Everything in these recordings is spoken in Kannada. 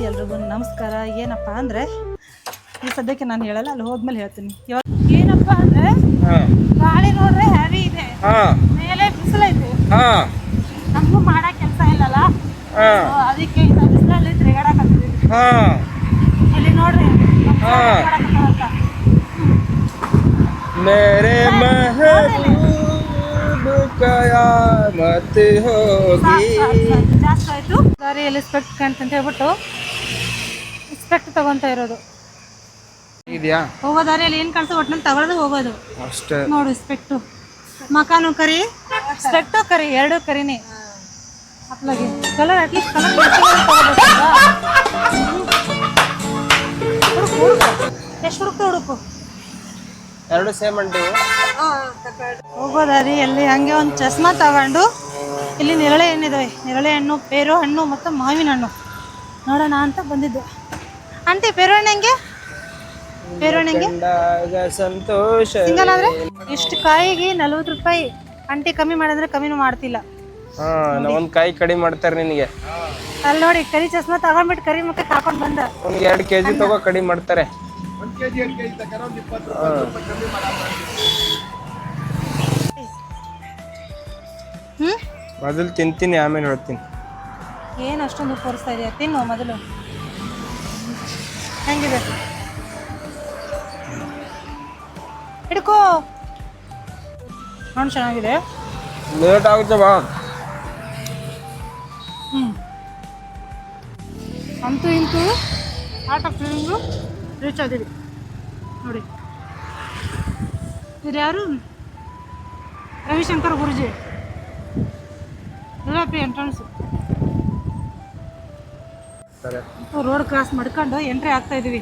ಎಲ್ರಿಗೂ ನಮಸ್ಕಾರ. ಏನಪ್ಪ ಅಂದರೆ ಈ ಸದ್ಯಕ್ಕೆ ನಾನು ಹೇಳಲ್ಲ, ಅಲ್ಲಿ ಹೋದ್ಮೇಲೆ ಹೇಳ್ತೀನಿ. ಇವಾಗ ಏನಪ್ಪ ಅಂದರೆ ಗಾಳಿ ನೋಡ್ರೆ ಹೆವಿ ಇದೆ, ಮೇಲೆ ಬಿಸಿಲೈತೆ, ನಮಗೂ ಮಾಡೋ ಕೆಲಸ ಇಲ್ಲಲ್ಲ, ಅದಕ್ಕೆ ಬಿಸಿಲಲ್ಲಿ ತಿರುಗಾಡಕತ್ತಿದ್ದೀವಿ. ಇಲ್ಲಿ ನೋಡ್ರಿ मेरे महबूब कयामत होगी. ಜಾಸ್ತಿ ಆಯ್ತು. ದಾರಿಯಲ್ಲಿ ಸ್ಪೆಕ್ಟ್ ಕಾಣ್ತಂತ ಹೇಳ್ಬಿಟ್ಟು ಸ್ಪೆಕ್ಟ್ ತಗೊಂತ ಇರೋದು. ಇದೆಯಾ ಹೋಗೋ ದಾರಿಯಲ್ಲಿ ಏನು ಕಾಣಿಸೋ ಒಟ್ಟಿನಲ್ಲಿ ತಗೊಳ್ಳೋದು ಹೋಗೋದು ಅಷ್ಟೇ. ನೋಡು ಸ್ಪೆಕ್ಟು, ಮಕಾನು ಕರಿ, ಸ್ಪೆಕ್ಟು ಕರಿ, ಎರಡು ಕರಿನೇ. ಅಪ್ಲಾಗೆ ಕಲರ್ ಅಟ್ಲೀಸ್ಟ್ ಕಲರ್ ಎಷ್ಟು ಹುಡುಕು ಎರಡು ಸೇಮ್ ಅಂಟಿ. ಹೋಗೋದಾರಿ ಅಲ್ಲಿ ಹಂಗೆ ಒಂದು ಚಸ್ಮಾ ತಗೊಂಡು ಇಲ್ಲಿ ನೇರಳೆ ಹಣ್ಣಿದಾವೆ, ನೇರಳೆ ಹಣ್ಣು, ಪೇರು ಹಣ್ಣು ಮತ್ತು ಮಾವಿನ ಹಣ್ಣು ನೋಡೋಣ ಅಂತ ಬಂದಿದ್ದು. ಆಂಟಿ ಪೇರು ಹಣ್ಣು ಹೆಂಗೆ? ಪೇರು ಹಣ್ಣು ಹೆಂಗೆ? ಸಂತೋಷ ಸಿಂಗಲ್ ಆದರೆ ಇಷ್ಟು ಕಾಯಿಗೆ 40 ರೂಪಾಯಿ. ಆಂಟಿ ಕಮ್ಮಿ ಮಾಡಿದ್ರೆ ಕಮ್ಮಿನೂ ಮಾಡ್ತಿಲ್ಲ. ಒಂದು ಕಾಯಿ ಕಡಿಮೆ ಮಾಡ್ತಾರೆ ನಿನಗೆ. ಅಲ್ಲಿ ನೋಡಿ ಕರಿ ಚಸ್ಮಾ ತಗೊಂಡ್ಬಿಟ್ಟು ಕರಿ ಮುಖಕ್ಕೆ ಹಾಕೊಂಡು ಬಂದ. ಒಂದು 2 kg ತಗೋ ಕಡಿಮೆ ಮಾಡ್ತಾರೆ. ಮೊದಲು ತಿಂತೀನಿ ಆಮೇಲೆ ಹೇಳ್ತೀನಿ. ಏನು ಅಷ್ಟೊಂದು ತೋರಿಸ್ತಾ ಇದೆಯಾ? ತಿನ್ನು ಮೊದಲು. ಹೆಂಗಿದೆ ಹಿಡ್ಕೋ. ಹಣ್ಣು ಚೆನ್ನಾಗಿದೆ. ಲೇಟ್ ಆಗುತ್ತೆ ಬಾ. ಅಂತೂ ಇಂತೂ ಆರ್ಟ್ ಆಫ್ ಲಿವಿಂಗು ರೀಚ್ ಆದೀವಿ ನೋಡಿ. ಇದು ಯಾರು? ರವಿಶಂಕರ್ ಗುರುಜಿ. ಯುರೋಪಿ ಎಂಟ್ರೆನ್ಸು. ರೋಡ್ ಕ್ರಾಸ್ ಮಾಡ್ಕೊಂಡು ಎಂಟ್ರಿ ಆಗ್ತಾ ಇದ್ದೀವಿ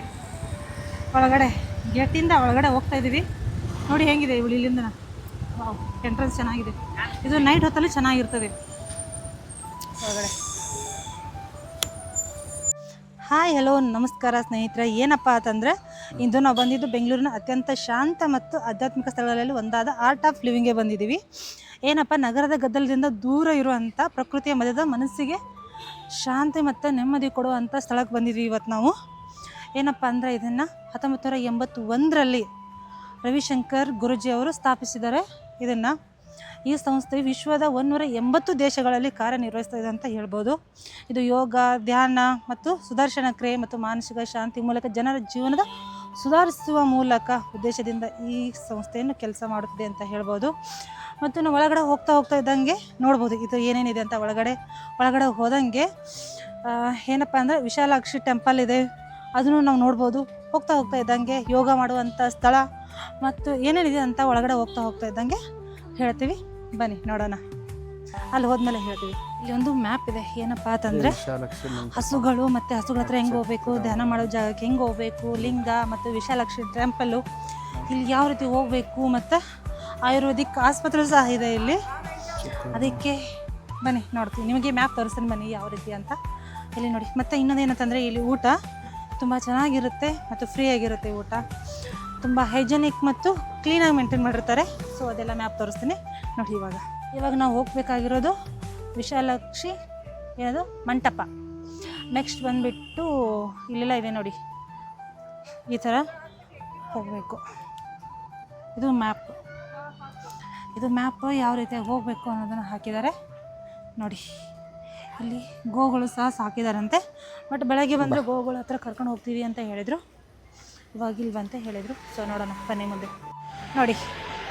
ಒಳಗಡೆ. ಗೇಟಿಂದ ಒಳಗಡೆ ಹೋಗ್ತಾ ಇದ್ದೀವಿ. ನೋಡಿ ಹೆಂಗಿದೆ ಇವಳು ಇಲ್ಲಿಂದ. ವಾವ್, ಎಂಟ್ರೆನ್ಸ್ ಚೆನ್ನಾಗಿದೆ. ಇದು ನೈಟ್ ಹೊತ್ತಲ್ಲಿ ಚೆನ್ನಾಗಿರ್ತದೆ ಒಳಗಡೆ. ಹಾಯ್ ಹಲೋ ನಮಸ್ಕಾರ ಸ್ನೇಹಿತರೆ. ಏನಪ್ಪ ಅಂತಂದರೆ ಇಂದು ನಾವು ಬಂದಿದ್ದು ಬೆಂಗಳೂರಿನ ಅತ್ಯಂತ ಶಾಂತ ಮತ್ತು ಆಧ್ಯಾತ್ಮಿಕ ಸ್ಥಳಗಳಲ್ಲಿ ಒಂದಾದ ಆರ್ಟ್ ಆಫ್ ಲಿವಿಂಗ್ಗೆ ಬಂದಿದ್ದೀವಿ. ಏನಪ್ಪ, ನಗರದ ಗದ್ದಲದಿಂದ ದೂರ ಇರುವಂಥ ಪ್ರಕೃತಿಯ ಮಧ್ಯದ ಮನಸ್ಸಿಗೆ ಶಾಂತಿ ಮತ್ತು ನೆಮ್ಮದಿ ಕೊಡುವಂಥ ಸ್ಥಳಕ್ಕೆ ಬಂದಿದ್ವಿ ಇವತ್ತು ನಾವು. ಏನಪ್ಪ ಅಂದರೆ ಇದನ್ನು 1981ರಲ್ಲಿ ರವಿಶಂಕರ್ ಗುರುಜಿ ಅವರು ಸ್ಥಾಪಿಸಿದ್ದಾರೆ ಇದನ್ನು. ಈ ಸಂಸ್ಥೆಯು ವಿಶ್ವದ 180 ದೇಶಗಳಲ್ಲಿ ಕಾರ್ಯನಿರ್ವಹಿಸ್ತಾ ಇದೆ ಅಂತ ಹೇಳ್ಬೋದು. ಇದು ಯೋಗ, ಧ್ಯಾನ ಮತ್ತು ಸುದರ್ಶನ ಕ್ರಿಯೆ ಮತ್ತು ಮಾನಸಿಕ ಶಾಂತಿ ಮೂಲಕ ಜನರ ಜೀವನದ ಸುಧಾರಿಸುವ ಮೂಲಕ ಉದ್ದೇಶದಿಂದ ಈ ಸಂಸ್ಥೆಯನ್ನು ಕೆಲಸ ಮಾಡುತ್ತಿದೆ ಅಂತ ಹೇಳ್ಬೋದು. ಮತ್ತು ನಾವು ಒಳಗಡೆ ಹೋಗ್ತಾ ಇದ್ದಂಗೆ ನೋಡ್ಬೋದು ಇದು ಏನೇನಿದೆ ಅಂತ. ಒಳಗಡೆ ಹೋದಂಗೆ ಏನಪ್ಪ ಅಂದರೆ ವಿಶಾಲಾಕ್ಷಿ ಟೆಂಪಲ್ ಇದೆ, ಅದನ್ನು ನಾವು ನೋಡ್ಬೋದು. ಹೋಗ್ತಾ ಇದ್ದಂಗೆ ಯೋಗ ಮಾಡುವಂಥ ಸ್ಥಳ ಮತ್ತು ಏನೇನಿದೆ ಅಂತ ಒಳಗಡೆ ಹೋಗ್ತಾ ಇದ್ದಂಗೆ ಹೇಳ್ತೀವಿ. ಬನ್ನಿ ನೋಡೋಣ, ಅಲ್ಲಿ ಹೋದ್ಮೇಲೆ ಹೇಳ್ತೀವಿ. ಇಲ್ಲಿ ಒಂದು ಮ್ಯಾಪ್ ಇದೆ. ಏನಪ್ಪ ಅಂತಂದರೆ ಹಸುಗಳು ಮತ್ತು ಹಸುಗಳ ಹತ್ರ ಹೆಂಗೆ ಹೋಗ್ಬೇಕು, ಧ್ಯಾನ ಮಾಡೋ ಜಾಗಕ್ಕೆ ಹೆಂಗೆ ಹೋಗ್ಬೇಕು, ಲಿಂಗ ಮತ್ತು ವಿಶಾಲಾಕ್ಷಿ ಟೆಂಪಲ್ಲು ಇಲ್ಲಿ ಯಾವ ರೀತಿ ಹೋಗಬೇಕು, ಮತ್ತು ಆಯುರ್ವೇದಿಕ್ ಆಸ್ಪತ್ರೆ ಸಹ ಇದೆ ಇಲ್ಲಿ. ಅದಕ್ಕೆ ಬನ್ನಿ ನೋಡ್ತೀವಿ, ನಿಮಗೆ ಮ್ಯಾಪ್ ತೋರಿಸ್ತೀನಿ ಬನ್ನಿ ಯಾವ ರೀತಿ ಅಂತ. ಇಲ್ಲಿ ನೋಡಿ. ಮತ್ತು ಇನ್ನೊಂದೇನಂತಂದರೆ ಇಲ್ಲಿ ಊಟ ತುಂಬ ಚೆನ್ನಾಗಿರುತ್ತೆ ಮತ್ತು ಫ್ರೀಯಾಗಿರುತ್ತೆ ಊಟ. ತುಂಬ ಹೈಜೆನಿಕ್ ಮತ್ತು ಕ್ಲೀನಾಗಿ ಮೇಂಟೈನ್ ಮಾಡಿರ್ತಾರೆ. ಸೊ ಅದೆಲ್ಲ ಮ್ಯಾಪ್ ತೋರಿಸ್ತೀನಿ ನೋಡಿ. ಇವಾಗ ನಾವು ಹೋಗಬೇಕಾಗಿರೋದು ವಿಶಾಲಾಕ್ಷಿ ಏನದು ಮಂಟಪ. ನೆಕ್ಸ್ಟ್ ಬಂದುಬಿಟ್ಟು ಇಲ್ಲೆಲ್ಲ ಇದೆ ನೋಡಿ, ಈ ಥರ ಹೋಗಬೇಕು. ಇದು ಮ್ಯಾಪ್ ಯಾವ ರೀತಿಯಾಗಿ ಹೋಗಬೇಕು ಅನ್ನೋದನ್ನು ಹಾಕಿದ್ದಾರೆ ನೋಡಿ. ಇಲ್ಲಿ ಗೋಗಳು ಸಹ ಸಾಕಿದಾರಂತೆ. ಬಟ್ ಬೆಳಗ್ಗೆ ಬಂದರೆ ಗೋಗಳ ಹತ್ರ ಕರ್ಕೊಂಡು ಹೋಗ್ತೀವಿ ಅಂತ ಹೇಳಿದರು. ಇವಾಗ ಇಲ್ವಂತೆ ಹೇಳಿದರು. ಸೊ ನೋಡೋಣ ಬನ್ನಿ ಮುಂದೆ. ನೋಡಿ,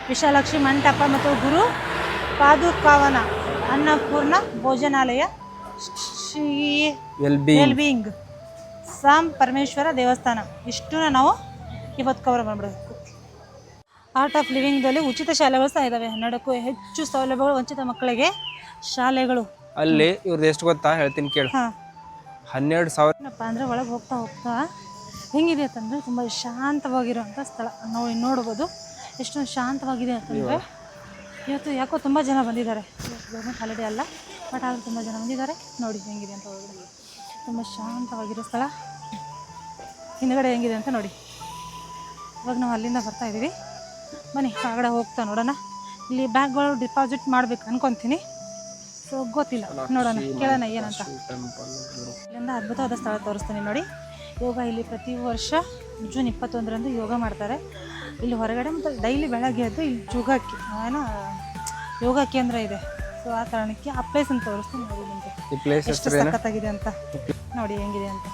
ವಿಶಾಲಾಕ್ಷಿ ಮಂಟಪ ಮತ್ತು ಗುರು ಪಾದುಕಾವನ ಅನ್ನಪೂರ್ಣ ಭೋಜನಾಲಯ ಶ್ರೀ ವೆಲ್ಬೀಯಿಂಗ್ ಸಾಂ ಪರಮೇಶ್ವರ ದೇವಸ್ಥಾನ. ಇಷ್ಟನ್ನ ನಾವು ಇವತ್ತು ಕವರ್ ಮಾಡಿಬಿಡಬೇಕು. ಆರ್ಟ್ ಆಫ್ ಲಿವಿಂಗ್ದಲ್ಲಿ ಉಚಿತ ಶಾಲೆಗಳು ಸಹ ಇದ್ದಾವೆ. 12ಕ್ಕೂ ಹೆಚ್ಚು ಸೌಲಭ್ಯಗಳು ವಂಚಿತ ಮಕ್ಕಳಿಗೆ ಶಾಲೆಗಳು. ಅಲ್ಲಿ ಇವ್ರದ್ದು ಎಷ್ಟು ಗೊತ್ತಾ ಹೇಳ್ತೀನಿ ಕೇಳು. 12,000. ಏನಪ್ಪ ಅಂದರೆ ಒಳಗೆ ಹೋಗ್ತಾ ಹೆಂಗಿದೆ ಅಂತಂದರೆ ತುಂಬ ಶಾಂತವಾಗಿರುವಂಥ ಸ್ಥಳ. ನಾವು ನೋಡ್ಬೋದು ಎಷ್ಟೊಂದು ಶಾಂತವಾಗಿದೆ ಅಂತಂದರೆ. ಇವತ್ತು ಯಾಕೋ ತುಂಬ ಜನ ಬಂದಿದ್ದಾರೆ. ಗೌರ್ಮೆಂಟ್ ಹಾಲಿಡೇ ಅಲ್ಲ, ಬಟ್ ಆದರೂ ತುಂಬ ಜನ ಬಂದಿದ್ದಾರೆ. ನೋಡಿ ಹೆಂಗಿದೆ ಅಂತ ಒಳಗಡೆ. ತುಂಬ ಶಾಂತವಾಗಿರೋ ಸ್ಥಳ. ಹಿಂದುಗಡೆ ಹೆಂಗಿದೆ ಅಂತ ನೋಡಿ. ಇವಾಗ ನಾವು ಅಲ್ಲಿಂದ ಬರ್ತಾ ಇದ್ದೀವಿ. ಬನ್ನಿ ಹೊರಗಡೆ ಹೋಗ್ತಾ ನೋಡೋಣ. ಇಲ್ಲಿ ಬ್ಯಾಗ್ಗಳು ಡಿಪಾಸಿಟ್ ಮಾಡಬೇಕು ಅನ್ಕೊತೀನಿ. ಸೊ ಗೊತ್ತಿಲ್ಲ, ನೋಡೋಣ, ಕೇಳೋಣ ಏನಂತ. ಇಲ್ಲಿಂದ ಅದ್ಭುತವಾದ ಸ್ಥಳ ತೋರಿಸ್ತೀನಿ ನೋಡಿ. ಯೋಗ ಇಲ್ಲಿ ಪ್ರತಿ ವರ್ಷ ಜೂನ್ 21ರಂದು ಯೋಗ ಮಾಡ್ತಾರೆ ಇಲ್ಲಿ ಹೊರಗಡೆ. ಮತ್ತು ಡೈಲಿ ಬೆಳಗ್ಗೆ ಎದ್ದು ಇಲ್ಲಿ ಯೋಗ ಕೇಂದ್ರ ಇದೆ. ಸೊ ಆ ಕಾರಣಕ್ಕೆ ಆ ಪ್ಲೇಸ್ ಅಂತ ತೋರಿಸ್ತೀನಿ ನೋಡಿ ನಿಮಗೆ, ಎಷ್ಟು ಸಖತ್ತಾಗಿದೆ ಅಂತ ನೋಡಿ, ಹೆಂಗಿದೆ ಅಂತ.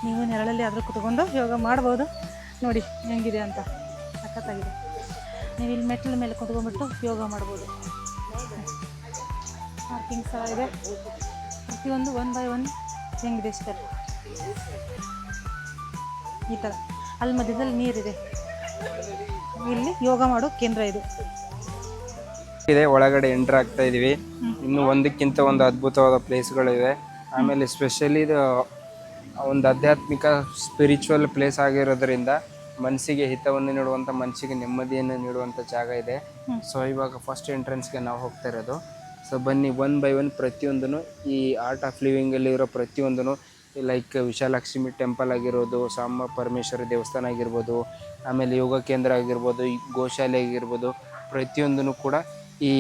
ನೀವು ನೆರಳಲ್ಲಿ ಆದರೂ ಕುತ್ಕೊಂಡು ಯೋಗ ಮಾಡ್ಬೋದು ನೋಡಿ ಹೆಂಗಿದೆ ಅಂತ, ಸಖತ್ತಾಗಿದೆ. ನೀವು ಇಲ್ಲಿ ಮೆಟ್ಲ ಮೇಲೆ ಕುತ್ಕೊಂಡ್ಬಿಟ್ಟು ಯೋಗ ಮಾಡ್ಬೋದು. ಪಾರ್ಕಿಂಗ್ ಸಹ ಇದೆ, ಪ್ರತಿಯೊಂದು 1 by 1 ಹೆಂಗಿದೆ ಸ್ಟೆಪ್ ಈ ಥರ. ಅಲ್ಲಿ ಮಧ್ಯದಲ್ಲಿ ನೀರಿದೆ, ಇಲ್ಲಿ ಯೋಗ ಮಾಡೋ ಕೇಂದ್ರ ಇದು ಇದೆ. ಒಳಗಡೆ ಎಂಟ್ರ್ ಆಗ್ತಾ ಇದೀವಿ. ಇನ್ನು ಒಂದಕ್ಕಿಂತ ಒಂದು ಅದ್ಭುತವಾದ ಪ್ಲೇಸ್ಗಳಿವೆ. ಆಮೇಲೆ ಸ್ಪೆಷಲಿ ಇದು ಒಂದು ಆಧ್ಯಾತ್ಮಿಕ ಸ್ಪಿರಿಚುವಲ್ ಪ್ಲೇಸ್ ಆಗಿರೋದ್ರಿಂದ ಮನಸ್ಸಿಗೆ ಹಿತವನ್ನು ನೀಡುವಂಥ, ಮನಸ್ಸಿಗೆ ನೆಮ್ಮದಿಯನ್ನು ನೀಡುವಂಥ ಜಾಗ ಇದೆ. ಸೊ ಇವಾಗ ಫಸ್ಟ್ ಎಂಟ್ರೆನ್ಸ್ಗೆ ನಾವು ಹೋಗ್ತಾ ಇರೋದು. ಸೊ ಬನ್ನಿ 1 by 1 ಪ್ರತಿಯೊಂದೂ ಈ ಆರ್ಟ್ ಆಫ್ ಲಿವಿಂಗಲ್ಲಿ ಇರೋ ಪ್ರತಿಯೊಂದೂ, ಲೈಕ್ ವಿಶಾಲಕ್ಷ್ಮಿ ಟೆಂಪಲ್ ಆಗಿರ್ಬೋದು, ಸಾಮ ಪರಮೇಶ್ವರಿ ದೇವಸ್ಥಾನ ಆಗಿರ್ಬೋದು, ಆಮೇಲೆ ಯೋಗ ಕೇಂದ್ರ ಆಗಿರ್ಬೋದು, ಈ ಗೋಶಾಲೆ ಆಗಿರ್ಬೋದು, ಪ್ರತಿಯೊಂದೂ ಕೂಡ ಈ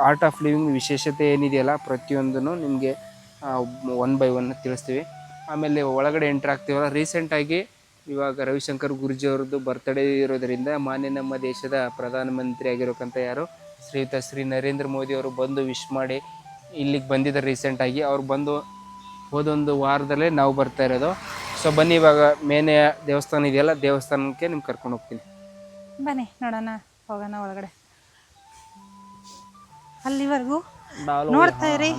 ಆರ್ಟ್ ಆಫ್ ಲಿವಿಂಗ್ ವಿಶೇಷತೆ ಏನಿದೆಯಲ್ಲ ಪ್ರತಿಯೊಂದೂ ನಿಮಗೆ 1 by 1 ತಿಳಿಸ್ತೀವಿ. ಆಮೇಲೆ ಒಳಗಡೆ ಎಂಟ್ರ್ ಆಗ್ತೀವಲ್ಲ, ರೀಸೆಂಟಾಗಿ ಇವಾಗ ರವಿಶಂಕರ್ ಗುರೂಜಿ ಅವ್ರದ್ದು ಬರ್ತ್ಡೇ ಇರೋದರಿಂದ ಮಾನ್ಯ ನಮ್ಮ ದೇಶದ ಪ್ರಧಾನಮಂತ್ರಿ ಆಗಿರೋಕ್ಕಂಥ ಯಾರು ಶ್ರೀ ನರೇಂದ್ರ ಮೋದಿ ಅವರು ಬಂದು ವಿಶ್ ಮಾಡಿ ಇಲ್ಲಿಗೆ ಬಂದಿದ್ದಾರೆ ರೀಸೆಂಟಾಗಿ. ಅವ್ರು ಬಂದು ಹೋದೊಂದು ವಾರದಲ್ಲೇ ನಾವು ಬರ್ತಾ ಇರೋದು. ಸೊ ಬನ್ನಿ ಇವಾಗ ಮೇನೆ ದೇವಸ್ಥಾನ ಇದೆಯಲ್ಲ, ದೇವಸ್ಥಾನಕ್ಕೆ ನಿಮ್ಗೆ ಕರ್ಕೊಂಡು ಹೋಗ್ತೀನಿ. ಬನ್ನಿ ನೋಡೋಣ, ಹೋಗೋಣ ಒಳಗಡೆ. ಅಲ್ಲಿವರೆಗೂ ನೋಡ್ತಾ ಇರಿ.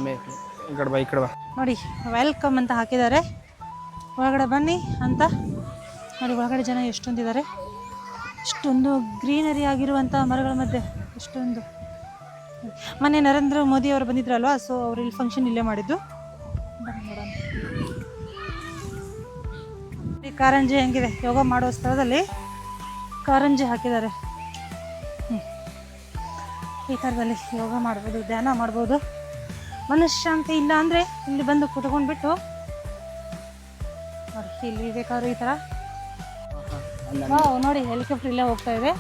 ಈ ಕಡೆ ಬಾ ನೋಡಿ, ವೆಲ್ಕಮ್ ಅಂತ ಹಾಕಿದ್ದಾರೆ, ಒಳಗಡೆ ಬನ್ನಿ ಅಂತ ನೋಡಿ. ಒಳಗಡೆ ಜನ ಎಷ್ಟೊಂದಿದ್ದಾರೆ, ಇಷ್ಟೊಂದು ಗ್ರೀನರಿ ಆಗಿರುವಂಥ ಮರಗಳ ಮಧ್ಯೆ ಎಷ್ಟೊಂದು. ಮೊನ್ನೆ ನರೇಂದ್ರ ಮೋದಿ ಅವರು ಬಂದಿದ್ರಲ್ವಾ, ಸೊ ಅವ್ರು ಇಲ್ಲಿ ಫಂಕ್ಷನ್ ಇಲ್ಲೇ ಮಾಡಿದ್ದು. ನೋಡೋಣ ಈ ಕಾರಂಜಿ ಹೆಂಗಿದೆ, ಯೋಗ ಮಾಡೋ ಸ್ಥಳದಲ್ಲಿ ಕಾರಂಜಿ ಹಾಕಿದ್ದಾರೆ. ಈ ಥರದಲ್ಲಿ ಯೋಗ ಮಾಡ್ಬೋದು, ಧ್ಯಾನ ಮಾಡ್ಬೋದು. ಮನಃಶಾಂತಿ ಇಲ್ಲ ಅಂದರೆ ಇಲ್ಲಿ ಬಂದು ಕುತ್ಕೊಂಡ್ಬಿಟ್ಟು ನೋಡಿ, ಇಲ್ಲಿ ಬೇಕಾದ್ರೂ ಈ ಥರ ನೋಡಿ ಹೆಲಿಕಾಪ್ಟರ್ ಇಲ್ಲೇ ಹೋಗ್ತಾ ಇದೆ.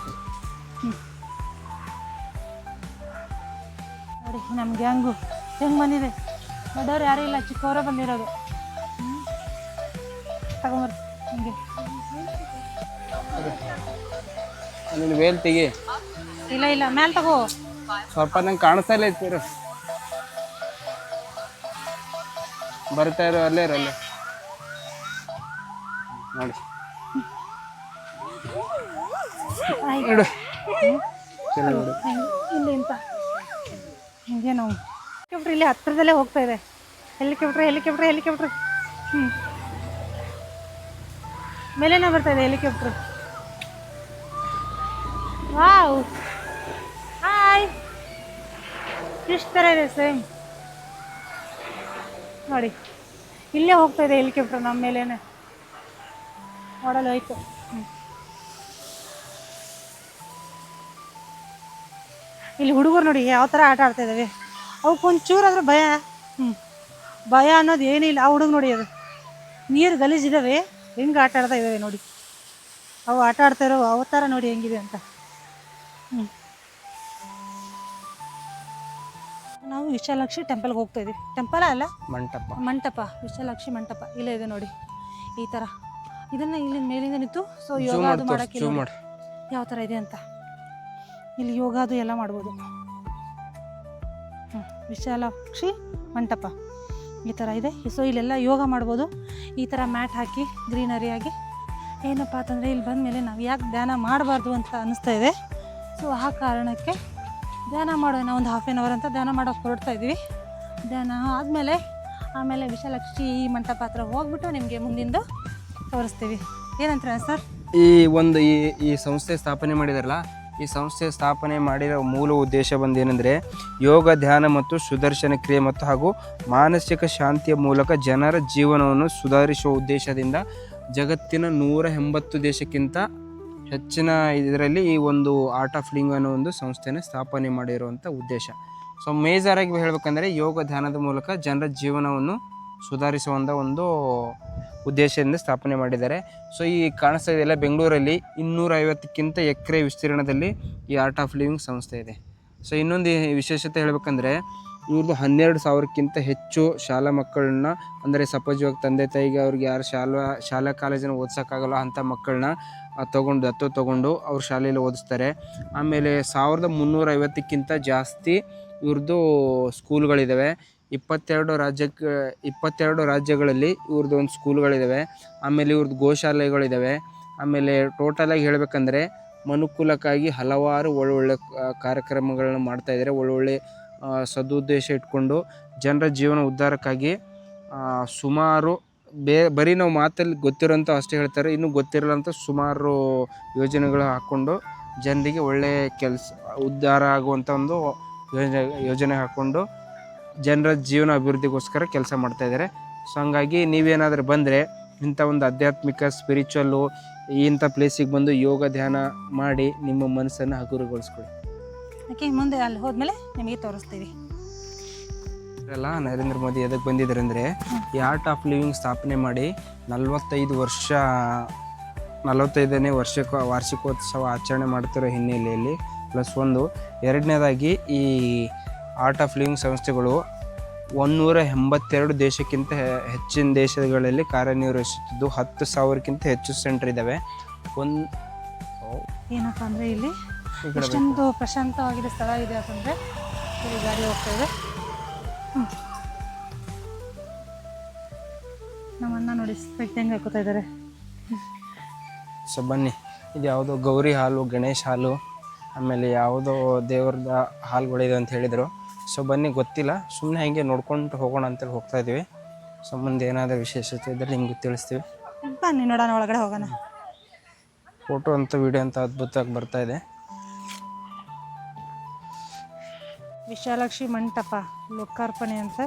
ನೋಡಿ ನಮ್ಮ ಗ್ಯಾಂಗು ಹೆಂಗೆ ಬಂದಿದೆ, ದೊಡ್ಡವ್ರು ಯಾರೂ ಇಲ್ಲ, ಚಿಕ್ಕವರೇ ಬಂದಿರೋದು. ತಗೊಂಬರ್ ಹಿಂಗೆ ವೇಲ್ ತೆಗಿ. ಇಲ್ಲ ಮ್ಯಾಲೆ ತಗೋ, ಸ್ವಲ್ಪ ನಂಗೆ ಕಾಣಿಸ್ತಾ ಇಲ್ಲ ಇರ್ತೀರ, ಬರ್ತಾ ಇರೋ ಅಲ್ಲೇ ಇರಲ್ಲ ನೋಡಿ. ಇಲ್ಲಿ ಅಂತ ಹಿಂಗೆ ನಾವು ಹೆಲಿಕಾಪ್ಟರ್ ಇಲ್ಲಿ ಹತ್ತಿರದಲ್ಲೇ ಹೋಗ್ತಾ ಇದೆ. ಹೆಲಿಕಾಪ್ಟರ್ ಮೇಲೇನ ಬರ್ತಾ ಇದೆ ಹೆಲಿಕಾಪ್ಟರ್. ವಾವ್, ಹಾಯ್, ಇಷ್ಟು ಥರ ಇದೆ ಸೇಮ್ ನೋಡಿ. ಇಲ್ಲೇ ಹೋಗ್ತಾ ಇದೆ ಹೆಲಿಕಾಪ್ಟರ್ ನಮ್ಮ ಮೇಲೇನೆ, ಮಾಡಲ್ ಹೋಯ್ತು. ಇಲ್ಲಿ ಹುಡುಗರು ನೋಡಿ ಯಾವ ಥರ ಆಟ ಆಡ್ತಾ ಇದ್ದಾವೆ. ಅವಕ್ಕೆ ಒಂಚೂರಾದ್ರೂ ಭಯ ಅನ್ನೋದು ಏನಿಲ್ಲ. ಆ ಹುಡುಗ ನೋಡಿ, ಅದು ನೀರು ಗಲೀಜಿದ್ದಾವೆ, ಹೆಂಗೆ ಆಟ ಆಡ್ತಾ ಇದ್ದಾವೆ ನೋಡಿ. ಅವು ಆಟ ಆಡ್ತಾ ಇರೋ ಅವತಾರ ನೋಡಿ ಹೆಂಗಿದೆ ಅಂತ. ನಾವು ವಿಶಾಲಾಕ್ಷಿ ಟೆಂಪಲ್ಗೆ ಹೋಗ್ತಾ ಇದ್ದೀವಿ. ಟೆಂಪಲ್ ಅಲ್ಲ, ಮಂಟಪ, ವಿಶಾಲಾಕ್ಷಿ ಮಂಟಪ ಇಲ್ಲೇ ಇದೆ ನೋಡಿ. ಈ ಥರ ಇದನ್ನು ಇಲ್ಲಿ ಮೇಲಿಂದ ನಿಂತು ಸೊ ಯೋಗ ಅದು ಮಾಡೋಕ್ಕೆ ಯಾವ ಥರ ಇದೆ ಅಂತ. ಇಲ್ಲಿ ಯೋಗ ಅದು ಎಲ್ಲ ಮಾಡ್ಬೋದು. ವಿಶಾಲಾಕ್ಷಿ ಮಂಟಪ ಈ ಥರ ಇದೆ. ಸೊ ಇಲ್ಲೆಲ್ಲ ಯೋಗ ಮಾಡ್ಬೋದು. ಈ ಥರ ಮ್ಯಾಟ್ ಹಾಕಿ ಗ್ರೀನರಿಯಾಗಿ. ಏನಪ್ಪ ಅಂತಂದರೆ ಇಲ್ಲಿ ಬಂದಮೇಲೆ ನಾವು ಯಾಕೆ ಧ್ಯಾನ ಮಾಡಬಾರ್ದು ಅಂತ ಅನ್ನಿಸ್ತಾ ಇದೆ. ಸೊ ಆ ಕಾರಣಕ್ಕೆ ಧ್ಯಾನ ಮಾಡೋಣ, ಒಂದು 1/2 hour ಅಂತ ಧ್ಯಾನ ಮಾಡೋಕ್ಕೆ ಹೊರಡ್ತಾ ಇದ್ದೀವಿ. ಧ್ಯಾನ ಆಮೇಲೆ ವಿಶಾಲಾಕ್ಷಿ ಮಂಟಪ ಹತ್ರ ಹೋಗ್ಬಿಟ್ಟು ನಿಮಗೆ ಮುಂದಿಂದು ತೋರಿಸ್ತೀವಿ. ಏನಂತಾರೆ ಸರ್? ಈ ಸಂಸ್ಥೆ ಸ್ಥಾಪನೆ ಮಾಡಿದಾರಲ್ಲ, ಈ ಸಂಸ್ಥೆ ಸ್ಥಾಪನೆ ಮಾಡಿರೋ ಮೂಲ ಉದ್ದೇಶ ಬಂದೇನೆಂದರೆ ಯೋಗ, ಧ್ಯಾನ ಮತ್ತು ಸುದರ್ಶನ ಕ್ರಿಯೆ ಮತ್ತು ಹಾಗೂ ಮಾನಸಿಕ ಶಾಂತಿಯ ಮೂಲಕ ಜನರ ಜೀವನವನ್ನು ಸುಧಾರಿಸುವ ಉದ್ದೇಶದಿಂದ ಜಗತ್ತಿನ 180 ದೇಶಕ್ಕಿಂತ ಹೆಚ್ಚಿನ ಇದರಲ್ಲಿ ಈ ಒಂದು ಆರ್ಟ್ ಆಫ್ ಲಿವಿಂಗ್ ಅನ್ನೋ ಒಂದು ಸಂಸ್ಥೆನ ಸ್ಥಾಪನೆ ಮಾಡಿರುವಂಥ ಉದ್ದೇಶ. ಸೊ ಮೇಜರಾಗಿ ಹೇಳಬೇಕಂದ್ರೆ ಯೋಗ ಧ್ಯಾನದ ಮೂಲಕ ಜನರ ಜೀವನವನ್ನು ಸುಧಾರಿಸುವಂಥ ಒಂದು ಉದ್ದೇಶದಿಂದ ಸ್ಥಾಪನೆ ಮಾಡಿದ್ದಾರೆ. ಸೊ ಈ ಕಾಣಿಸ್ತಾ ಇದೆಯಲ್ಲ, ಬೆಂಗಳೂರಲ್ಲಿ 250ಕ್ಕಿಂತ ಎಕರೆ ವಿಸ್ತೀರ್ಣದಲ್ಲಿ ಈ ಆರ್ಟ್ ಆಫ್ ಲಿವಿಂಗ್ ಸಂಸ್ಥೆ ಇದೆ. ಸೊ ಇನ್ನೊಂದು ವಿಶೇಷತೆ ಹೇಳಬೇಕಂದ್ರೆ ಇವ್ರದ್ದು 12,000ಕ್ಕಿಂತ ಹೆಚ್ಚು ಶಾಲಾ ಮಕ್ಕಳನ್ನ, ಅಂದರೆ ಸಪೋಸ್ ಇವಾಗ ತಂದೆ ತಾಯಿಗೆ ಅವ್ರಿಗೆ ಯಾರು ಶಾಲಾ ಕಾಲೇಜನ್ನು ಓದ್ಸೋಕ್ಕಾಗಲ್ಲ ಅಂಥ ಮಕ್ಕಳನ್ನ ದತ್ತು ತೊಗೊಂಡು ಅವ್ರ ಶಾಲೆಯಲ್ಲಿ ಓದಿಸ್ತಾರೆ. ಆಮೇಲೆ 1,350ಕ್ಕಿಂತ ಜಾಸ್ತಿ ಇವ್ರದ್ದು ಸ್ಕೂಲ್ಗಳಿದ್ದಾವೆ. 22 ರಾಜ್ಯಗಳಲ್ಲಿ ಇವ್ರದ್ದು ಒಂದು ಸ್ಕೂಲ್ಗಳಿದ್ದಾವೆ. ಆಮೇಲೆ ಇವ್ರದ್ದು ಗೋಶಾಲೆಗಳಿದ್ದಾವೆ. ಆಮೇಲೆ ಟೋಟಲಾಗಿ ಹೇಳಬೇಕಂದ್ರೆ ಮನುಕುಲಕ್ಕಾಗಿ ಹಲವಾರು ಒಳ್ಳೊಳ್ಳೆ ಕಾರ್ಯಕ್ರಮಗಳನ್ನ ಮಾಡ್ತಾಯಿದ್ದಾರೆ. ಒಳ್ಳೊಳ್ಳೆ ಸದುದ್ದೇಶ ಇಟ್ಕೊಂಡು ಜನರ ಜೀವನ ಉದ್ಧಾರಕ್ಕಾಗಿ ಸುಮಾರು ಬರೀ ನಾವು ಮಾತಲ್ಲಿ ಗೊತ್ತಿರೋಂಥ ಅಷ್ಟೇ ಹೇಳ್ತಾರೆ, ಇನ್ನೂ ಗೊತ್ತಿರೋಂಥ ಸುಮಾರು ಯೋಜನೆಗಳು ಹಾಕ್ಕೊಂಡು ಜನರಿಗೆ ಒಳ್ಳೆಯ ಉದ್ಧಾರ ಆಗುವಂಥ ಒಂದು ಯೋಜನೆ ಹಾಕ್ಕೊಂಡು ಜನರ ಜೀವನ ಅಭಿವೃದ್ಧಿಗೋಸ್ಕರ ಕೆಲಸ ಮಾಡ್ತಾಯಿದ್ದಾರೆ. ಸೊ ಹಂಗಾಗಿ ನೀವೇನಾದರೂ ಬಂದರೆ ಇಂಥ ಒಂದು ಆಧ್ಯಾತ್ಮಿಕ ಸ್ಪಿರಿಚುವಲ್ಲು ಇಂಥ ಪ್ಲೇಸಿಗೆ ಬಂದು ಯೋಗ ಧ್ಯಾನ ಮಾಡಿ ನಿಮ್ಮ ಮನಸ್ಸನ್ನು ಹಗುರಗೊಳಿಸ್ಕೊಳ್ಳಿ. ಓಕೆ, ಮುಂದೆ ಅಲ್ಲಿ ಹೋದ್ಮೇಲೆ ನಿಮಗೆ ತೋರಿಸ್ತೀವಿ. ಎಲ್ಲ ನರೇಂದ್ರ ಮೋದಿ ಎದಕ್ಕೆ ಬಂದಿದ್ದಾರೆ ಅಂದರೆ, ಈ ಆರ್ಟ್ ಆಫ್ ಲಿವಿಂಗ್ ಸ್ಥಾಪನೆ ಮಾಡಿ 45ನೇ ವಾರ್ಷಿಕೋತ್ಸವ ಆಚರಣೆ ಮಾಡ್ತಿರೋ ಹಿನ್ನೆಲೆಯಲ್ಲಿ ಪ್ಲಸ್ ಒಂದು ಎರಡನೇದಾಗಿ ಈ ಆರ್ಟ್ ಆಫ್ ಲಿವಿಂಗ್ ಸಂಸ್ಥೆಗಳು 182 ದೇಶಕ್ಕಿಂತ ಹೆಚ್ಚಿನ ದೇಶಗಳಲ್ಲಿ ಕಾರ್ಯನಿರ್ವಹಿಸುತ್ತಿದ್ದು 10,000ಕ್ಕಿಂತ ಹೆಚ್ಚು ಸೆಂಟರ್ ಇದ್ದಾವೆ. ಏನಪ್ಪ ಅಂದರೆ ಇಲ್ಲಿ ಎಷ್ಟೊಂದು ಪ್ರಶಾಂತವಾಗಿದೆ ಸ್ಥಳ ಇದೆ ಅಂತಂದರೆ ಇಲ್ಲಿ ಗಾಡಿ ಹೋಗ್ತಾ ಇದೆ. ನಮ್ಮನ್ನ ನೋಡಿ ಹೆಂಗೆ ಹಾಕೋತಾ ಇದ್ದಾರೆ. ಸೊ ಬನ್ನಿ, ಇದು ಯಾವುದೋ ಗೌರಿ ಹಾಲು, ಗಣೇಶ್ ಹಾಲು, ಆಮೇಲೆ ಯಾವುದೋ ದೇವ್ರದ ಹಾಲುಗಳಿದೆ ಅಂತ ಹೇಳಿದರು. ಸೊ ಬನ್ನಿ, ಗೊತ್ತಿಲ್ಲ, ಸುಮ್ಮನೆ ಹಂಗೆ ನೋಡ್ಕೊಂಡು ಹೋಗೋಣ ಅಂತೇಳಿ ಹೋಗ್ತಾ ಇದ್ದೀವಿ. ಸೊ ಮುಂದೆ ಏನಾದರೂ ವಿಶೇಷತೆ ಇದ್ದರೆ ನಿಮ್ಗೆ ತಿಳಿಸ್ತೀವಿ. ಬನ್ನಿ ನೋಡೋಣ, ಒಳಗಡೆ ಹೋಗೋಣ. ಫೋಟೋ ಅಂತ ವಿಡಿಯೋ ಅಂತ ಅದ್ಭುತವಾಗಿ ಬರ್ತಾ ಇದೆ. ವಿಶಾಲಾಕ್ಷಿ ಮಂಟಪ ಲೋಕಾರ್ಪಣೆ ಅಂತ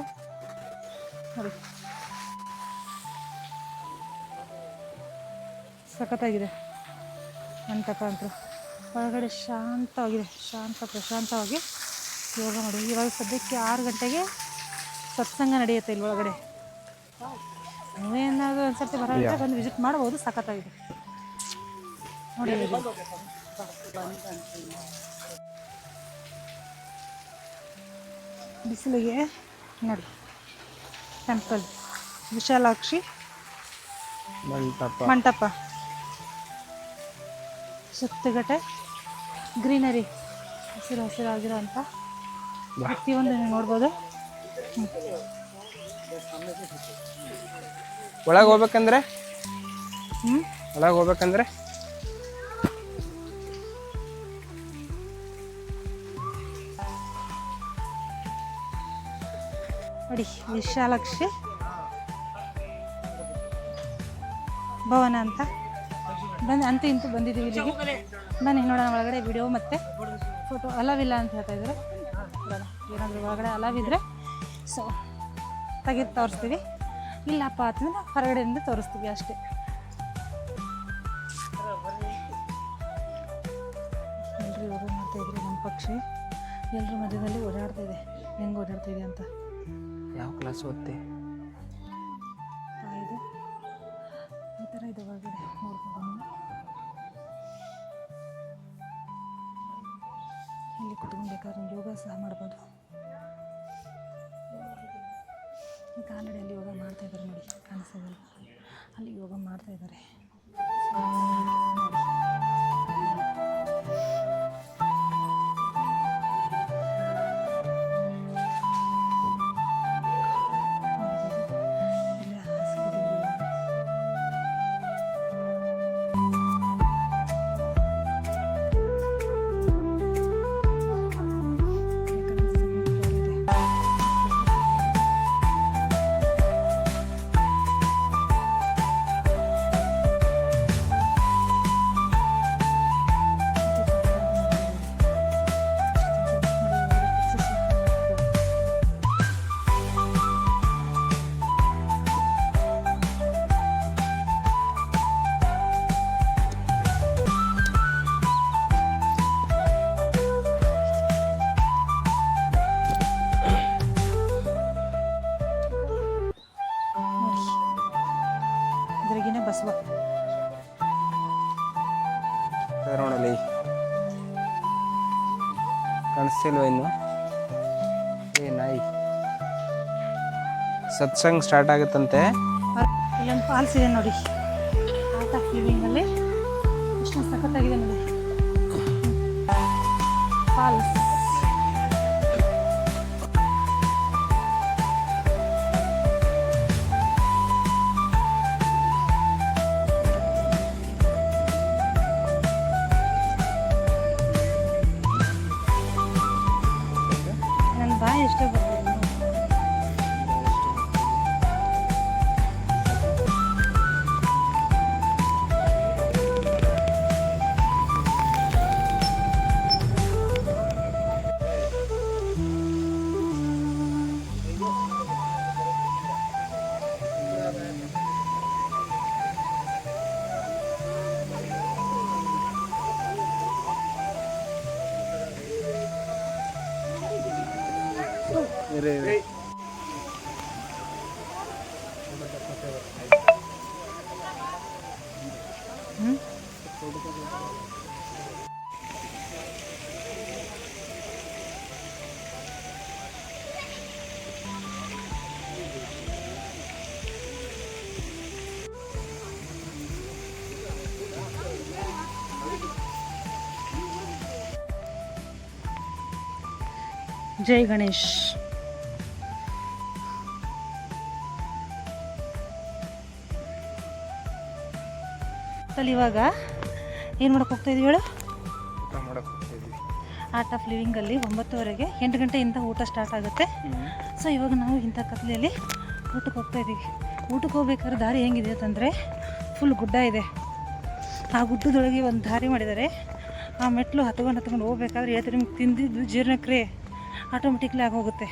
ನೋಡಿ, ಸಖತ್ತಾಗಿದೆ ಮಂಟಪ ಅಂತ. ಒಳಗಡೆ ಪ್ರಶಾಂತವಾಗಿ ಯೋಗ ಮಾಡಿ. ಇವಾಗ ಸದ್ಯಕ್ಕೆ 6 ಗಂಟೆಗೆ ಸತ್ಸಂಗ ನಡೆಯುತ್ತೆ ಇಲ್ಲಿ ಒಳಗಡೆ. ನೀವೇನಾದರೂ ಒಂದ್ಸರ್ತಿ ಬರೋದ್ರೆ ಬಂದು ವಿಸಿಟ್ ಮಾಡ್ಬೋದು, ಸಖತ್ತಾಗಿದೆ ನೋಡಿ. ಬಿಸಿಲಿಗೆ ನೋಡಿ ಟೆಂಪಲ್ ವಿಶಾಲಾಕ್ಷಿ ಮಂಟಪ, ಸುತ್ತಗಟ್ಟೆ ಗ್ರೀನರಿ, ಹಸಿರಾಗಿರೋ ಅಂತ ಪ್ರತಿಯೊಂದು ನೀವು ನೋಡ್ಬೋದು. ಒಳಗೆ ಹೋಗ್ಬೇಕಂದ್ರೆ ನೋಡಿ ವಿಶಾಲಾಕ್ಷಿ ಭವನ ಅಂತ ಇಂತೂ ಬಂದಿದ್ದೀವಿ ಇಲ್ಲಿಗೆ. ಬನ್ನಿ ನೋಡೋಣ ಒಳಗಡೆ. ವಿಡಿಯೋ ಮತ್ತು ಫೋಟೋ ಅಲವಿಲ್ಲ ಅಂತ ಹೇಳ್ತಾ ಇದ್ದಾರೆ. ಏನಾದರೂ ಒಳಗಡೆ ಅಲವಿದ್ರೆ ಸೊ ತೆಗೆದು ತೋರಿಸ್ತೀವಿ, ಇಲ್ಲಪ್ಪ ಅಂತಂದ್ರೆ ಹೊರಗಡೆಯಿಂದ ತೋರಿಸ್ತೀವಿ ಅಷ್ಟೇ. ಎಲ್ಲರೂ ಯೋಗ ಮಾಡ್ತಾಯಿದ್ರು. ನಮ್ಮ ಪಕ್ಷಿ ಎಲ್ಲರ ಮಧ್ಯದಲ್ಲಿ ಓಡಾಡ್ತಾ ಇದೆ. ಹೆಂಗೆ ಓಡಾಡ್ತಾ ಇದೆ ಅಂತ. ಯಾವ ಕ್ಲಾಸ್ ಓದ್ತೆ? ಇದು ಈ ಥರ ಇದೆ ಒಳಗಡೆ ನೋಡ್ಬೋದು. ಇಲ್ಲಿ ಕುತ್ಕೊಬೇಕಾದ್ರೆ ಯೋಗ ಸಹ ಮಾಡ್ಬೋದು. ಈಗ ಆಲ್ರೆಡಿ ಅಲ್ಲಿ ಯೋಗ ಮಾಡ್ತಾ ಇದ್ದಾರೆ ನೋಡಿ, ಕಾಣಿಸೋದಲ್ಲ, ಅಲ್ಲಿ ಯೋಗ ಮಾಡ್ತಾ ಇದ್ದಾರೆ. ಬಸವ ನೋಡಲಿ, ಕಾಣಿಸ್ತಿಲ್ವ ಇನ್ನು? ನಾಯಿ ಸತ್ಸಂಗ್ ಸ್ಟಾರ್ಟ್ ಆಗುತ್ತಂತೆ. ಇಲ್ಲೊಂದು ಫಾಲ್ಸ್ ಇದೆ ನೋಡಿ, ಆರ್ಟ್ ಆಫ್ ಲಿವಿಂಗಲ್ಲಿ ಎಷ್ಟು ಸಖತ್ತಾಗಿದೆ ನೋಡಿ ಫಾಲ್ಸ್. ನನ್ನ ಬಾಯಿ ಎಷ್ಟೇ ಬರ್ತದೆ. ಜೈ ಗಣೇಶ್. ಇವಾಗ ಏನು ಮಾಡಕ್ಕೆ ಹೋಗ್ತಾ ಇದೀವಿ ಹೇಳು? ಊಟ ಮಾಡಕ್ಕೆ ಹೋಗ್ತಿದ್ವಿ. ಆರ್ಟ್ ಆಫ್ ಲಿವಿಂಗಲ್ಲಿ 9:30 8 ಗಂಟೆಯಿಂದ ಊಟ ಸ್ಟಾರ್ಟ್ ಆಗುತ್ತೆ. ಸೊ ಇವಾಗ ನಾವು ಇಂಥ ಕತ್ಲೆಯಲ್ಲಿ ಊಟಕ್ಕೆ ಹೋಗ್ತಾ ಇದ್ದೀವಿ. ಊಟಕ್ಕೆ ಹೋಗ್ಬೇಕಾದ್ರೆ ದಾರಿ ಹೆಂಗಿದೆ ಅಂತಂದರೆ ಫುಲ್ ಗುಡ್ಡ ಇದೆ. ಆ ಗುಡ್ಡದೊಳಗೆ ಒಂದು ದಾರಿ ಮಾಡಿದ್ದಾರೆ. ಆ ಮೆಟ್ಲು ಹತ್ಕೊಂಡು ಹೋಗ್ಬೇಕಾದ್ರೆ ಹೇಳ್ತಾರೆ ನಿಮ್ಗೆ ತಿಂದಿದ್ದು ಜೀರ್ಣಕ್ರಿಯೆ ಆಟೋಮೆಟಿಕ್ಲಿ ಆಗೋಗುತ್ತೆ.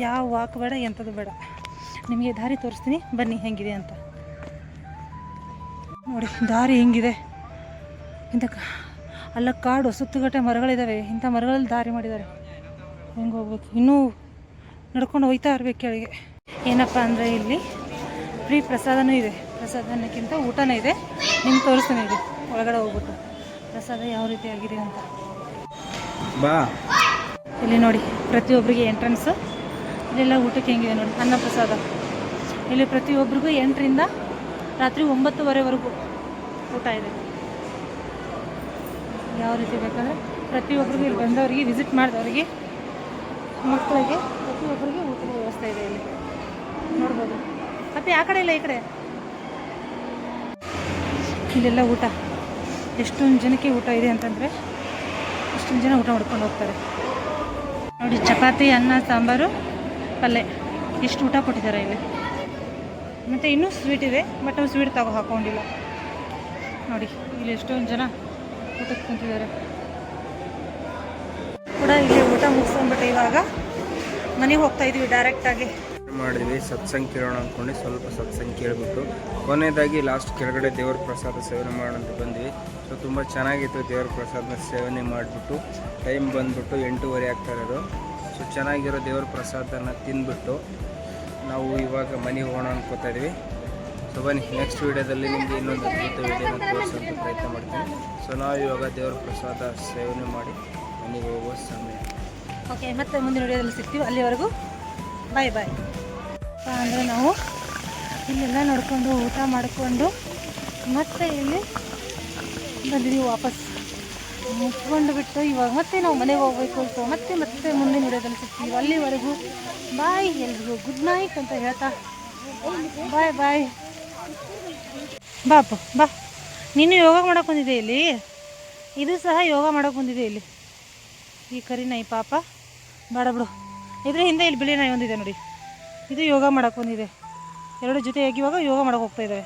ಯಾವ ವಾಕ್ ಬೇಡ, ಎಂಥದ್ದು ಬೇಡ. ನಿಮಗೆ ದಾರಿ ತೋರಿಸ್ತೀನಿ ಬನ್ನಿ ಹೆಂಗಿದೆ ಅಂತ. ನೋಡಿ ದಾರಿ ಹೆಂಗಿದೆ. ಅಲ್ಲ ಕಾಡು ಸುತ್ತುಗಟ್ಟೆ ಮರಗಳಿದ್ದಾವೆ. ಇಂಥ ಮರಗಳಲ್ಲಿ ದಾರಿ ಮಾಡಿದ್ದಾರೆ. ಹೆಂಗೆ ಹೋಗ್ಬೇಕು, ಇನ್ನೂ ನಡ್ಕೊಂಡು ಹೋಗ್ತಾ ಇರ್ಬೇಕು ಕೆಳಗೆ. ಏನಪ್ಪ ಅಂದರೆ ಇಲ್ಲಿ ಫ್ರೀ ಪ್ರಸಾದನೂ ಇದೆ. ಪ್ರಸಾದ ಅನ್ನೋಕ್ಕಿಂತ ಊಟನೂ ಇದೆ. ನಿಮ್ಗೆ ತೋರಿಸ್ತಾನೆ ಇದೆ ಒಳಗಡೆ ಹೋಗ್ಬಿಟ್ಟು ಪ್ರಸಾದ ಯಾವ ರೀತಿ ಆಗಿದೆ ಅಂತ. ಬಾ ಇಲ್ಲಿ ನೋಡಿ ಪ್ರತಿಯೊಬ್ಬರಿಗೆ ಎಂಟ್ರೆನ್ಸು. ಇಲ್ಲೆಲ್ಲ ಊಟಕ್ಕೆ ಹೆಂಗಿದೆ ನೋಡಿ, ಅನ್ನ ಪ್ರಸಾದ. ಇಲ್ಲಿ ಪ್ರತಿಯೊಬ್ಬರಿಗೂ 8ರಿಂದ ರಾತ್ರಿ 9:30ವರೆಗೂ ಊಟ ಇದೆ. ಯಾವ ರೀತಿ ಬೇಕಾದರೆ ಪ್ರತಿಯೊಬ್ಬರಿಗೂ ಇಲ್ಲಿ ಬಂದವರಿಗೆ, ವಿಸಿಟ್ ಮಾಡಿದವರಿಗೆ, ಮಕ್ಕಳಿಗೆ ಪ್ರತಿಯೊಬ್ಬರಿಗೆ ಊಟದ ವ್ಯವಸ್ಥೆ ಇದೆ ಇಲ್ಲಿ ನೋಡ್ಬೋದು. ಮತ್ತು ಆ ಕಡೆ ಇಲ್ಲ, ಈ ಕಡೆ ಇಲ್ಲೆಲ್ಲ ಊಟ. ಎಷ್ಟೊಂದು ಜನಕ್ಕೆ ಊಟ ಇದೆ ಅಂತಂದರೆ ಎಷ್ಟೊಂದು ಜನ ಊಟ ಮಾಡ್ಕೊಂಡು ಹೋಗ್ತಾರೆ ನೋಡಿ. ಚಪಾತಿ, ಅನ್ನ, ಸಾಂಬಾರು, ಪಲ್ಯ, ಎಷ್ಟು ಊಟ ಕೊಟ್ಟಿದ್ದಾರೆ ಇಲ್ಲಿ. ಮತ್ತು ಇನ್ನೂ ಸ್ವೀಟ್ ಇದೆ, ಬಟ್ ನಾವು ಸ್ವೀಟ್ ಹಾಕೊಂಡಿಲ್ಲ ನೋಡಿ. ಇಲ್ಲಿ ಎಷ್ಟೊಂದು ಜನ ಊಟಕ್ಕೆ ಕುಂತಿದ್ದಾರೆ ಕೂಡ. ಇಲ್ಲಿ ಊಟ ಮುಗಿಸ್ಕೊಂಡ್ಬಿಟ್ಟು ಇವಾಗ ಮನೆಗೆ ಹೋಗ್ತಾ ಇದೀವಿ ಡೈರೆಕ್ಟಾಗಿ. ಮಾಡಿದ್ವಿ ಸತ್ಸಂಗ್ ಕೇಳೋಣ ಅಂದ್ಕೊಂಡು ಸ್ವಲ್ಪ ಸತ್ಸಂಗ್ ಕೇಳಿಬಿಟ್ಟು ಕೊನೆಯದಾಗಿ ಲಾಸ್ಟ್ ಕೆಳಗಡೆ ದೇವ್ರ ಪ್ರಸಾದ ಸೇವನೆ ಮಾಡೋಂತ ಬಂದ್ವಿ. ಸೊ ತುಂಬ ಚೆನ್ನಾಗಿತ್ತು. ದೇವ್ರ ಪ್ರಸಾದನ ಸೇವನೆ ಮಾಡಿಬಿಟ್ಟು ಟೈಮ್ ಬಂದುಬಿಟ್ಟು 8:30 ಆಗ್ತಾ ಇರೋದು. ಸೊ ಚೆನ್ನಾಗಿರೋ ದೇವ್ರ ಪ್ರಸಾದನ ತಿಂದ್ಬಿಟ್ಟು ನಾವು ಇವಾಗ ಮನೆಗೆ ಹೋಗೋಣ ಅನ್ಕೋತಾ ಇದ್ವಿ. ಸೊ ಬನ್ನಿ, ನೆಕ್ಸ್ಟ್ ವೀಡಿಯೋದಲ್ಲಿ ನಿಮಗೆ ಇನ್ನೊಂದು ಅದ್ಭುತ ವೀಡಿಯೋನ ತೋರಿಸೋಂಥ ಪ್ರಯತ್ನ ಮಾಡ್ತೀನಿ. ಸೊ ನಾವು ಇವಾಗ ದೇವ್ರ ಪ್ರಸಾದ ಸೇವನೆ ಮಾಡಿ ಮನೆಗೆ ಹೋಗೋ ಸಮಯ. ಓಕೆ, ಮತ್ತೆ ಮುಂದಿನ ವಿಡಿಯೋದಲ್ಲಿ ಸಿಗ್ತೀವಿ. ಅಲ್ಲಿವರೆಗೂ ಬಾಯ್ ಬಾಯ್. ಅಂದರೆ ನಾವು ಇಲ್ಲೆಲ್ಲ ನೋಡಿಕೊಂಡು ಊಟ ಮಾಡಿಕೊಂಡು ಮತ್ತೆ ಇಲ್ಲಿ ಬಂದಿದ್ದೀವಿ ವಾಪಸ್ ಮುಚ್ಕೊಂಡು ಬಿಟ್ಟು. ಇವಾಗ ಮತ್ತೆ ನಾವು ಮನೆಗೆ ಹೋಗ್ಬೇಕು. ಸೊ ಮತ್ತೆ ಮುಂದಿನ ವಿಡಿಯೋದಲ್ಲಿ ಸಿಗ್ತೀವಿ. ಅಲ್ಲಿವರೆಗೂ ಬಾಯ್, ಎಲ್ರಿಗೂ ಗುಡ್ ನೈಟ್ ಅಂತ ಹೇಳ್ತಾ ಬಾಯ್ ಬಾಯ್. ಬಾಪು ಬಾ, ನೀನು ಯೋಗ ಮಾಡೋಕೆ ಬಂದಿದೆ ಇಲ್ಲಿ. ಇದು ಸಹ ಯೋಗ ಮಾಡೋಕೆ ಬಂದಿದೆ ಇಲ್ಲಿ. ಈ ಕರಿ ನಾಯಿ ಪಾಪ ಬೇಡ ಬಿಡು. ಇದ್ರ ಹಿಂದೆ ಇಲ್ಲಿ ಬಿಳಿ ನಾಯಿ ಒಂದಿದೆ ನೋಡಿ, ಇದು ಯೋಗ ಮಾಡೋಕೆ ಬಂದಿದೆ. ಎರಡು ಜೊತೆಯಾಗಿ ಇವಾಗ ಯೋಗ ಮಾಡೋಕೆ ಹೋಗ್ತಾ ಇದ್ದಾವೆ.